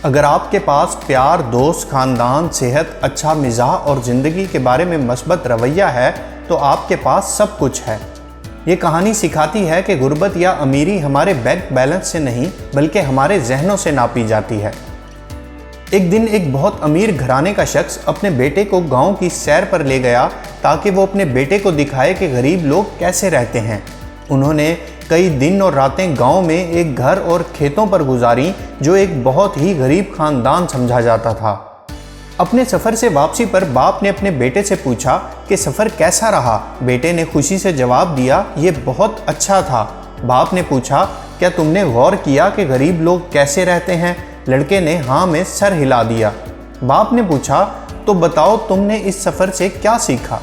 اگر آپ کے پاس پیار، دوست، خاندان، صحت، اچھا مزاج اور زندگی کے بارے میں مثبت رویہ ہے تو آپ کے پاس سب کچھ ہے۔ یہ کہانی سکھاتی ہے کہ غربت یا امیری ہمارے بینک بیلنس سے نہیں بلکہ ہمارے ذہنوں سے ناپی جاتی ہے۔ ایک دن ایک بہت امیر گھرانے کا شخص اپنے بیٹے کو گاؤں کی سیر پر لے گیا تاکہ وہ اپنے بیٹے کو دکھائے کہ غریب لوگ کیسے رہتے ہیں۔ انہوں نے کئی دن اور راتیں گاؤں میں ایک گھر اور کھیتوں پر گزاری جو ایک بہت ہی غریب خاندان سمجھا جاتا تھا۔ اپنے سفر سے واپسی پر باپ نے اپنے بیٹے سے پوچھا کہ سفر کیسا رہا؟ بیٹے نے خوشی سے جواب دیا، یہ بہت اچھا تھا۔ باپ نے پوچھا، کیا تم نے غور کیا کہ غریب لوگ کیسے رہتے ہیں؟ لڑکے نے ہاں میں سر ہلا دیا۔ باپ نے پوچھا، تو بتاؤ تم نے اس سفر سے کیا سیکھا؟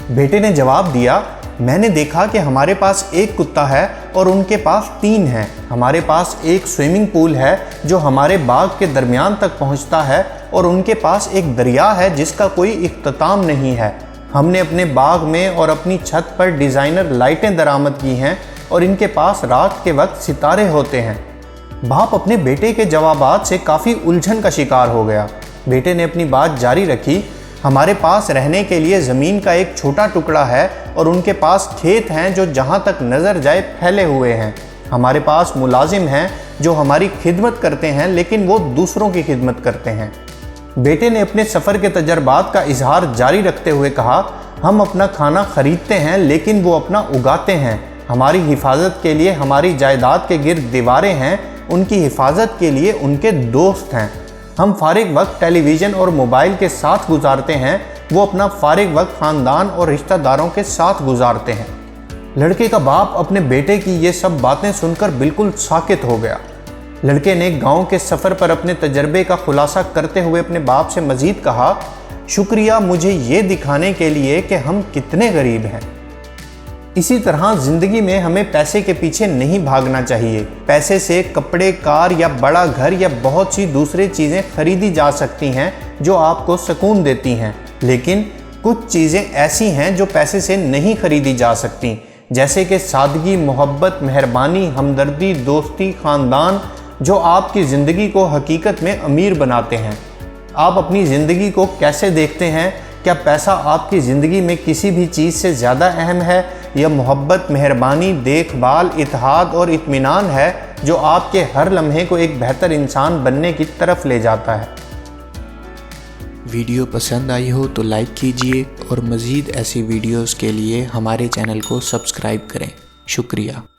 بیٹے نے جواب دیا، میں نے دیکھا کہ ہمارے پاس ایک کتا ہے اور ان کے پاس 3 ہیں۔ ہمارے پاس ایک سوئمنگ پول ہے جو ہمارے باغ کے درمیان تک پہنچتا ہے اور ان کے پاس ایک دریا ہے جس کا کوئی اختتام نہیں ہے۔ ہم نے اپنے باغ میں اور اپنی چھت پر ڈیزائنر لائٹیں درآمد کی ہیں اور ان کے پاس رات کے وقت ستارے ہوتے ہیں۔ باپ اپنے بیٹے کے جوابات سے کافی الجھن کا شکار ہو گیا۔ بیٹے نے اپنی بات جاری رکھی، ہمارے پاس رہنے کے لیے زمین کا ایک چھوٹا ٹکڑا ہے اور ان کے پاس کھیت ہیں جو جہاں تک نظر جائے پھیلے ہوئے ہیں۔ ہمارے پاس ملازم ہیں جو ہماری خدمت کرتے ہیں لیکن وہ دوسروں کی خدمت کرتے ہیں۔ بیٹے نے اپنے سفر کے تجربات کا اظہار جاری رکھتے ہوئے کہا، ہم اپنا کھانا خریدتے ہیں لیکن وہ اپنا اگاتے ہیں۔ ہماری حفاظت کے لیے ہماری جائیداد کے گرد دیواریں ہیں، ان کی حفاظت کے لیے ان کے دوست ہیں۔ ہم فارغ وقت ٹیلی ویژن اور موبائل کے ساتھ گزارتے ہیں، وہ اپنا فارغ وقت خاندان اور رشتہ داروں کے ساتھ گزارتے ہیں۔ لڑکے کا باپ اپنے بیٹے کی یہ سب باتیں سن کر بالکل ساکت ہو گیا۔ لڑکے نے گاؤں کے سفر پر اپنے تجربے کا خلاصہ کرتے ہوئے اپنے باپ سے مزید کہا، شکریہ مجھے یہ دکھانے کے لیے کہ ہم کتنے غریب ہیں۔ اسی طرح زندگی میں ہمیں پیسے کے پیچھے نہیں بھاگنا چاہیے۔ پیسے سے کپڑے، کار یا بڑا گھر یا بہت سی دوسری چیزیں خریدی جا سکتی ہیں جو آپ کو سکون دیتی ہیں، لیکن کچھ چیزیں ایسی ہیں جو پیسے سے نہیں خریدی جا سکتی، جیسے کہ سادگی، محبت، مہربانی، ہمدردی، دوستی، خاندان، جو آپ کی زندگی کو حقیقت میں امیر بناتے ہیں۔ آپ اپنی زندگی کو کیسے دیکھتے ہیں؟ کیا پیسہ آپ کی زندگی میں کسی بھی چیز سے زیادہ اہم ہے یا محبت، مہربانی، دیکھ بھال، اتحاد اور اطمینان ہے جو آپ کے ہر لمحے کو ایک بہتر انسان بننے کی طرف لے جاتا ہے؟ ویڈیو پسند آئی ہو تو لائک کیجئے اور مزید ایسی ویڈیوز کے لیے ہمارے چینل کو سبسکرائب کریں۔ شکریہ۔